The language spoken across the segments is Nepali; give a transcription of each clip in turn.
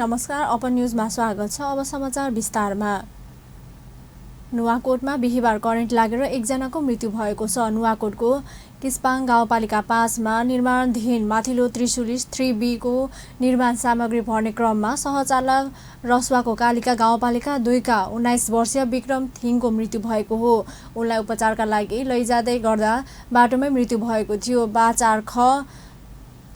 नमस्कार, अपन न्यूजमा स्वागत छ। अब समाचार विस्तारमा। नुवाकोटमा बिहीबार करेन्ट लागेर एकजनाको मृत्यु भएको छ। नुवाकोटको किस्पाङ गाउँपालिका 5 मा निर्माणाधीन माथिल्लो त्रिशुली 3B को निर्माण सामग्री भर्ने क्रममा सहचालक रसुवाको कालिका गाउँपालिका 2 का 19 वर्षीय विक्रम थिङको मृत्यु भएको हो। उनलाई उपचारका लागि लैजाँदै गर्दा बाटोमै मृत्यु भएको थियो।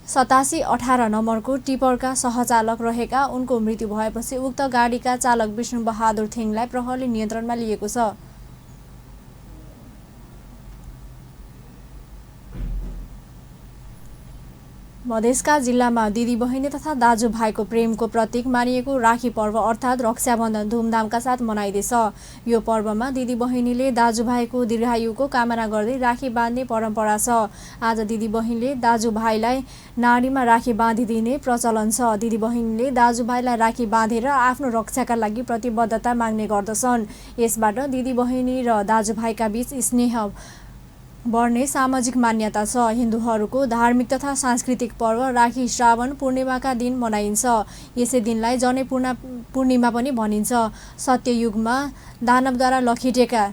8718 नम्बरको टिपरका सहचालक रहेका उनको मृत्यु भएपछि उक्त गाडीका चालक विष्णु बहादुर थिङलाई प्रहरीले नियन्त्रणमा लिएको छ। मधेसका जिल्लामा दिदी बहिनी तथा दाजुभाइको प्रेमको प्रतीक मानिएको राखी पर्व अर्थात् रक्षाबन्धन धुमधामका साथ मनाइँदैछ। यो पर्वमा दिदी बहिनीले दाजुभाइको दीर्घायुको कामना गर्दै राखी बाँध्ने परम्परा छ। आज दिदी बहिनीले दाजुभाइलाई नाडीमा राखी बाँधिदिने प्रचलन छ। दिदी बहिनीले दाजुभाइलाई राखी बाँधेर आफ्नो रक्षाका लागि प्रतिबद्धता माग्ने गर्दछन्। यसबाट दिदी बहिनी र दाजुभाइका बीच स्नेह बढ्ने सामाजिक मान्यता छ। हिन्दूहरूको धार्मिक तथा सांस्कृतिक पर्व राखी श्रावण पूर्णिमाका दिन मनाइन्छ। यसै दिनलाई जनै पूर्णिमा पनि भनिन्छ। सत्ययुगमा दानवद्वारा लखिटेका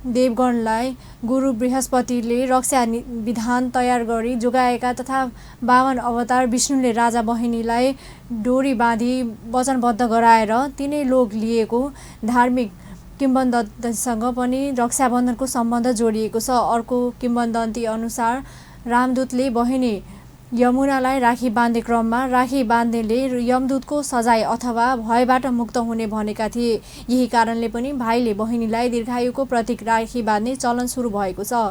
देवगणलाई गुरु बृहस्पतिले रक्षा विधान तयार गरी जोगाएका तथा 52 अवतार विष्णुले राजा बहिनीलाई डोरी बाँधी वचनबद्ध गराएर तिनै लोक लिएको धार्मिक किम्वदन्तीसँग पनि रक्षाबन्धनको सम्बन्ध जोडिएको छ। अर्को किम्वदन्ती अनुसार रामदूतले बहिनी यमुनालाई राखी बाँध्ने क्रममा राखी बाँध्नेले यमदूतको सजाय अथवा भयबाट मुक्त हुने भनेका थिए। यही कारणले पनि भाइले बहिनीलाई दीर्घायुको प्रतीक राखी बाँध्ने चलन सुरु भएको छ।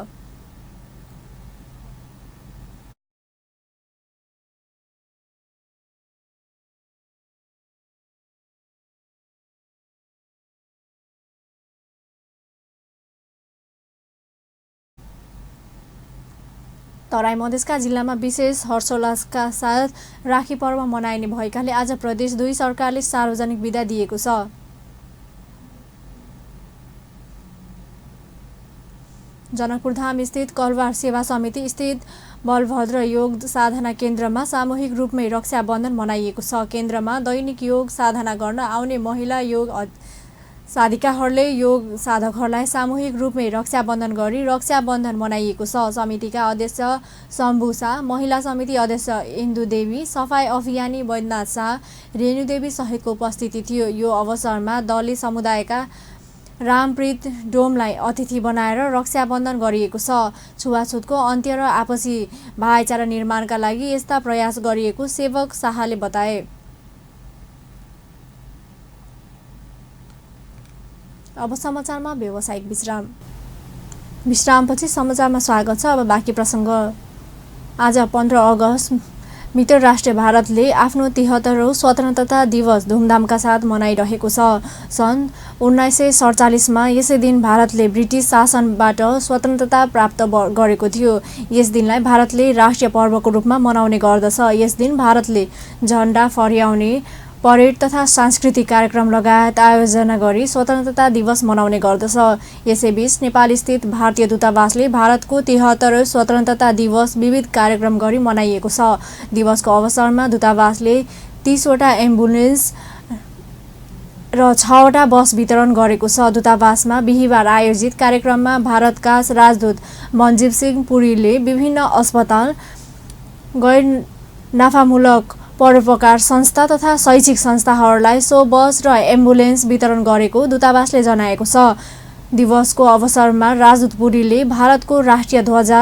तराई मधेसका जिल्लामा विशेष हर्षोल्लासका साथ राखी पर्व मनाइने भएकाले आज प्रदेश 2 सरकारले सार्वजनिक बिदा दिएको छ। जनकपुरधाम स्थित कलवार सेवा समिति स्थित बलभद्र योग साधना केन्द्रमा सामूहिक रूपमै रक्षाबन्धन मनाइएको छ। केन्द्रमा दैनिक योग साधना गर्न आउने महिला योग साधिकाहरूले योग साधकहरूलाई सामूहिक रूपमै रक्षाबन्धन गरी रक्षाबन्धन मनाइएको छ। समितिका अध्यक्ष शम्भु शाह, महिला समिति अध्यक्ष इन्दु देवी, सफाई अभियानी वैद्यनाथ शाह, रेणु देवी सहितको उपस्थिति थियो। यो अवसरमा दलित समुदायका रामप्रीत डोमलाई अतिथि बनाएर रक्षाबन्धन गरिएको छ। छुवाछुतको अन्त्य र आपसी भाइचारा निर्माणका लागि यस्ता प्रयास गरिएको सेवक शाहले बताए। अब समाचारमा व्यावसायिक विश्रामपछि समाचारमा स्वागत छ। अब बाँकी प्रसङ्ग। आज 15 अगस्त मित्रराष्ट्र भारतले आफ्नो 73औं स्वतन्त्रता दिवस धुमधामका साथ मनाइरहेको छ। सन् 1947 मा यसै दिन भारतले ब्रिटिस शासनबाट स्वतन्त्रता प्राप्त गरेको थियो। यस दिनलाई भारतले राष्ट्रिय पर्वको रूपमा मनाउने गर्दछ। यस दिन भारतले झण्डा फहराउने परेड तथा सांस्कृतिक कार्यक्रम लगायत आयोजना गरी स्वतन्त्रता दिवस मनाउने गर्दछ। यसैबीच नेपालस्थित भारतीय दूतावासले भारतको 73औं स्वतन्त्रता दिवस विविध कार्यक्रम गरी मनाइएको छ। दिवसको अवसरमा दूतावासले 30 वटा एम्बुलेन्स र 6 वटा बस वितरण गरेको छ। दूतावासमा बिहीबार आयोजित कार्यक्रममा भारतका राजदूत मनजीव सिंह पुरीले विभिन्न अस्पताल, गैर नाफामूलक परोपकार संस्था तथा शैक्षिक संस्थाहरूलाई सो बस र एम्बुलेन्स वितरण गरेको दूतावासले जनाएको छ। दिवसको अवसरमा राजदूत पुरीले भारतको राष्ट्रिय ध्वजा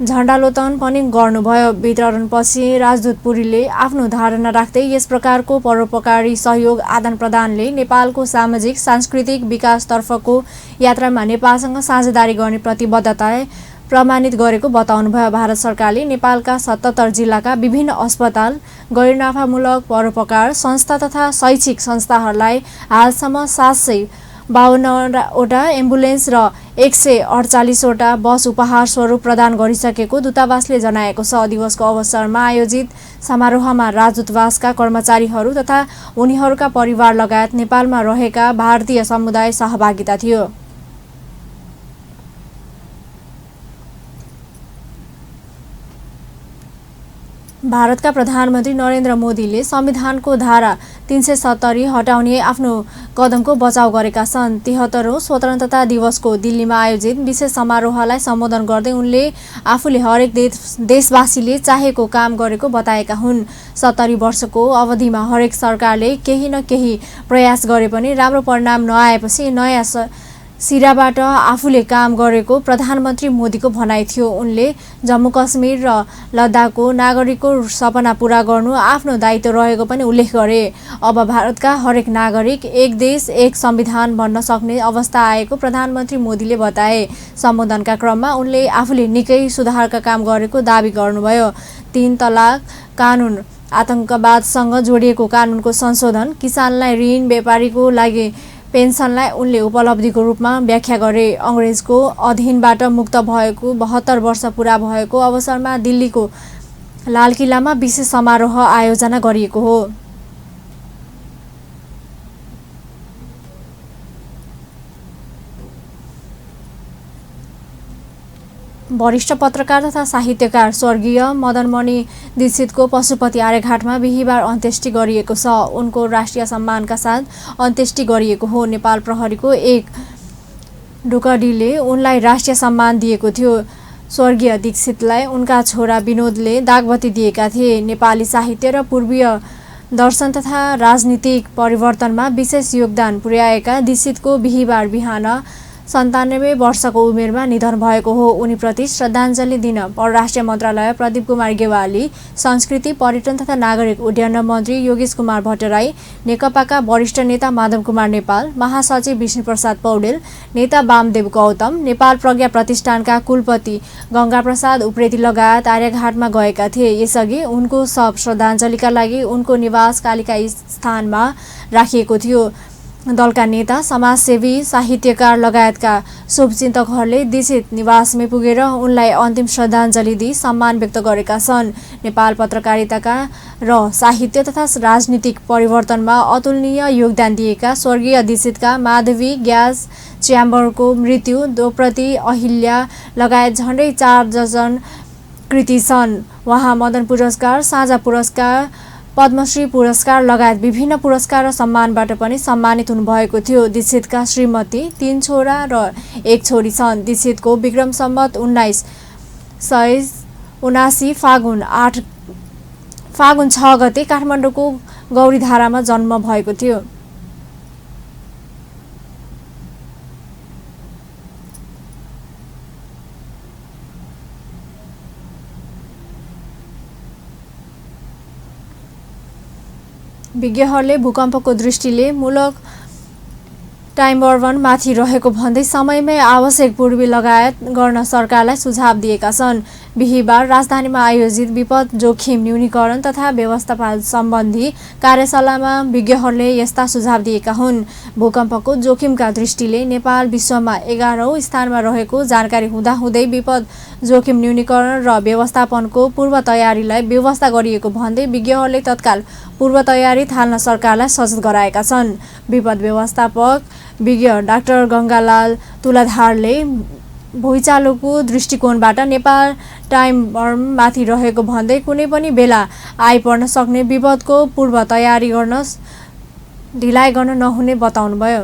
झण्डावतरण पनि गर्नुभयो। वितरणपछि राजदूत पुरीले आफ्नो धारणा राख्दै यस प्रकारको परोपकारी सहयोग आदान प्रदानले नेपालको सामाजिक सांस्कृतिक विकासतर्फको यात्रामा नेपालसँग साझेदारी गर्ने प्रतिबद्धता प्रमाणित गरेको बताउनुभयो। भारत सरकारले नेपालका 77 जिल्लाका विभिन्न अस्पताल, गैर नाफामूलक परोपकार संस्था तथा शैक्षिक संस्थाहरूलाई हालसम्म 752 वटा एम्बुलेन्स र 148 वटा बस उपहार स्वरूप प्रदान गरिसकेको दूतावासले जनाएको छ। दिवसको अवसरमा आयोजित समारोहमा राजदूतावासका कर्मचारीहरू तथा उनीहरूका परिवार लगायत नेपालमा रहेका भारतीय समुदाय सहभागिता थियो। भारतका प्रधानमन्त्री नरेन्द्र मोदीले संविधानको धारा 370 हटाउने आफ्नो कदमको बचाउ गरेका छन्। 73औं स्वतन्त्रता दिवसको दिल्लीमा आयोजित विशेष समारोहलाई सम्बोधन गर्दै उनले आफूले हरेक देशवासीले चाहेको काम गरेको बताएका हुन्। 70 वर्षको अवधिमा हरेक सरकारले केही न केही प्रयास गरे पनि राम्रो परिणाम नआएपछि नयाँ सिराबाट आफूले काम गरेको प्रधानमन्त्री मोदीको भनाइ थियो। उनले जम्मू कश्मीर र लद्दाखको नागरिकको सपना पूरा गर्नु आफ्नो दायित्व रहेको पनि उल्लेख गरे। अब भारतका हरेक नागरिक एक देश एक संविधान भन्न सक्ने अवस्था आएको प्रधानमन्त्री मोदीले बताए। सम्बोधनका क्रममा उनले आफूले निकै सुधारका काम गरेको दावी गर्नुभयो। 3 तलाक कानुन, आतंकवादसँग जोडिएको कानुनको संशोधन, किसानलाई ऋण, व्यापारीको लागि पेन्सनलाई उनले उपलब्धिको रूपमा व्याख्या गरे। अंग्रेजको अधीनबाट मुक्त भएको 72 वर्ष पूरा भएको अवसरमा दिल्लीको लालकिल्लामा विशेष समारोह आयोजना गरिएको हो। वरिष्ठ पत्रकार तथा साहित्यकार स्वर्गीय मदनमणि दीक्षितको पशुपति आर्यघाटमा बिहिबार अन्त्येष्टि गरिएको छ। उनको राष्ट्रिय सम्मानका साथ अन्त्येष्टि गरिएको हो। नेपाल प्रहरीको एक टुकडीले उनलाई राष्ट्रिय सम्मान दिएको थियो। स्वर्गीय दीक्षितलाई उनका छोरा विनोदले दागबत्ती दिएका थिए। नेपाली साहित्य र पूर्वीय दर्शन तथा राजनीतिक परिवर्तनमा विशेष योगदान पुर्याएका दीक्षितको बिहिबार बिहान 97 वर्षको उमेरमा निधन भएको हो। उनीप्रति श्रद्धाञ्जली दिन परराष्ट्र मन्त्रालय, प्रदीप कुमार गेवाली, संस्कृति, पर्यटन तथा नागरिक उड्डयन मन्त्री योगेश कुमार भट्टराई, नेकपाका वरिष्ठ नेता माधव कुमार नेपाल, महासचिव विष्णुप्रसाद पौडेल, नेता वामदेव गौतम, नेपाल प्रज्ञा प्रतिष्ठानका कुलपति गंगाप्रसाद उप्रेती लगायत आर्यघाटमा गएका थिए। यसअघि उनको शव श्रद्धाञ्जलीका लागि उनको निवास कालिका स्थानमा राखिएको थियो। दलका नेता, समाजसेवी, साहित्यकार लगायतका शुभचिन्तकहरूले दीक्षित निवासमै पुगेर उनलाई अन्तिम श्रद्धाञ्जली दिई सम्मान व्यक्त गरेका छन्। नेपाल पत्रकारिताका र साहित्य तथा राजनीतिक परिवर्तनमा अतुलनीय योगदान दिएका स्वर्गीय दीक्षितका माधवी ग्यास च्याम्बरको मृत्यु, दोप्रति अहिल्या लगायत झण्डै 4 दर्जन कृति छन्। उहाँ मदन पुरस्कार, साझा पुरस्कार, पद्मश्री पुरस्कार लगायत विभिन्न पुरस्कार र सम्मानबाट पनि सम्मानित हुनुभएको थियो। दीक्षितका श्रीमती, 3 छोरा र 1 छोरी छन्। दीक्षितको विक्रम सम्वत 1979 फागुन 6 गते काठमाडौँको गौरीधारामा जन्म भएको थियो। विज्ञहरूले भूकम्पको दृष्टिले मुलक टाइमबर्बन माथि रहेको भन्दै समयमै आवश्यक पूर्वी लगायत गर्न सरकारलाई सुझाव दिएका छन्। बिहिबार राजधानीमा आयोजित विपद जोखिम न्यूनीकरण तथा व्यवस्थापन सम्बन्धी कार्यशालामा विज्ञहरूले यस्ता सुझाव दिएका हुन्। भूकम्पको जोखिमका दृष्टिले नेपाल विश्वमा 11औं स्थानमा रहेको जानकारी हुँदाहुँदै विपद जोखिम न्यूनीकरण र व्यवस्थापनको पूर्व तयारीलाई व्यवस्था गरिएको भन्दै विज्ञहरूले तत्काल पूर्व तयारी थाल्न सरकारलाई सचेत गराएका छन्। विपद व्यवस्थापक विज्ञ डाक्टर गंगालाल तुलाधारले भुइँचालोको दृष्टिकोणबाट नेपाल टाइम माथि रहेको भन्दै कुनै पनि बेला आइपर्न सक्ने विपदको पूर्व तयारी गर्न ढिलाइ गर्न नहुने बताउनुभयो।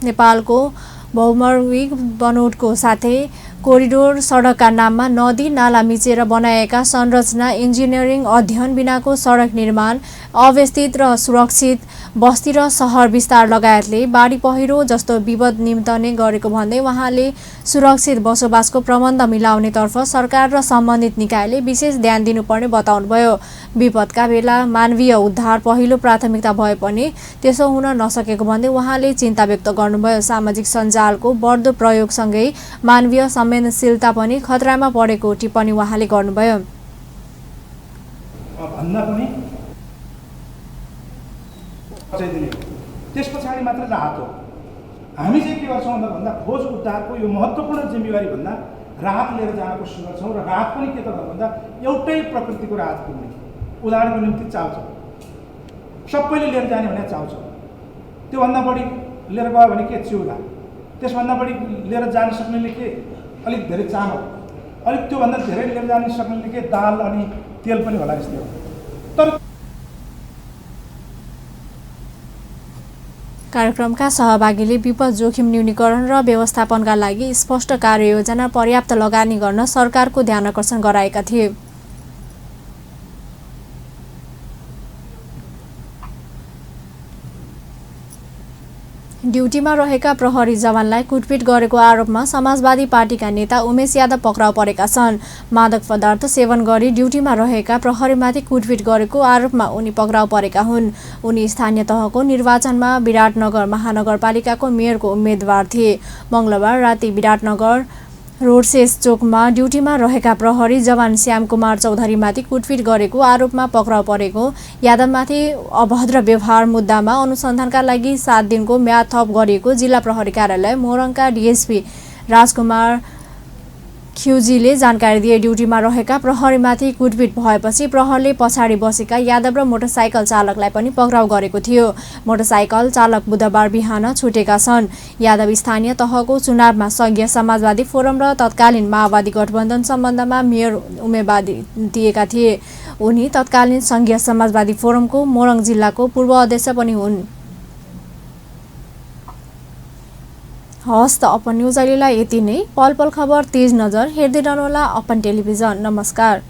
नेपालको बहुमार्गिक बनोटको साथै कोरिडोर सडकका नाममा नदी नाला मिचेर बनाएका संरचना, इन्जिनियरिङ अध्ययन बिनाको सडक निर्माण, अव्यवस्थित र सुरक्षित बस्ती र सहर विस्तार लगायतले बाढी पहिरो जस्तो विपद निम्तने गरेको भन्दै उहाँले सुरक्षित बसोबासको प्रबन्ध मिलाउनेतर्फ सरकार र सम्बन्धित निकायले विशेष ध्यान दिनुपर्ने बताउनुभयो। विपदका बेला मानवीय उद्धार पहिलो प्राथमिकता भए पनि त्यसो हुन नसकेको भन्दै उहाँले चिन्ता व्यक्त गर्नुभयो। सामाजिक सञ्जालको बढ्दो प्रयोगसँगै मानवीय संवेदनशीलता पनि खतरामा परेको टिप्पणी उहाँले गर्नुभयो। त्यस पछाडि मात्र राहत हो। हामी चाहिँ के गर्छौँ भन्दा खोज उद्धारको यो महत्त्वपूर्ण जिम्मेवारी भन्दा राहत लिएर जान कोसिस गर्छौँ र राहत पनि के त भन्दा एउटै प्रकृतिको राहत पुग्ने। उदाहरणको निम्ति चाउचाउ सबैले लिएर जाने भने चाउचाउ, त्योभन्दा बढी लिएर गयो भने के चिउरा, त्यसभन्दा बढी लिएर जान सक्नेले के अलिक धेरै चामल, अलिक त्योभन्दा धेरै लिएर जान सक्ने के दाल अनि तेल पनि होला यस्तै हो। तर कार्यक्रमका सहभागीले विपद जोखिम न्यूनीकरण र व्यवस्थापनका लागि स्पष्ट कार्ययोजना पर्याप्त लगानी गर्न सरकारको ध्यान आकर्षण गराएका थिए। ड्युटीमा रहेका प्रहरी जवानलाई कुटपिट गरेको आरोपमा समाजवादी पार्टीका नेता उमेश यादव पक्राउ परेका छन्। मादक पदार्थ सेवन गरी ड्युटीमा रहेका प्रहरीमाथि कुटपिट गरेको आरोपमा उनी पक्राउ परेका हुन्। उनी स्थानीय तहको निर्वाचनमा विराटनगर महानगरपालिकाको मेयरको उम्मेद्वार थिए। मंगलबार राति विराटनगर रोडसेस चोकमा ड्युटीमा रहेका प्रहरी जवान श्याम कुमार चौधरीमाथि कुटपिट गरेको आरोपमा पक्राउ परेको यादवमाथि अभद्र व्यवहार मुद्दामा अनुसन्धानका लागि 7 दिनको म्याद थप गरिएको जिल्ला प्रहरी कार्यालय मोरङका डीएसपी राजकुमार ख्युजीले जानकारी दिए। ड्युटीमा रहेका प्रहरीमाथि कुटपिट भएपछि प्रहरले पछाडि बसेका यादव र मोटरसाइकल चालकलाई पनि पक्राउ गरेको थियो। मोटरसाइकल चालक बुधबार बिहान छुटेका छन्। यादव स्थानीय तहको चुनावमा संघीय समाजवादी फोरम र तत्कालीन माओवादी गठबन्धन सम्बन्धमा मेयर उम्मेदवारी दिएका थिए। उनी तत्कालीन संघीय समाजवादी फोरमको मोरङ जिल्लाको पूर्व अध्यक्ष पनि हुन्। हस् त अपन न्युज अहिलेलाई यति नै। पल पल खबर तेज नजर हेर्दै रहनुहोला अपन टेलिभिजन। नमस्कार।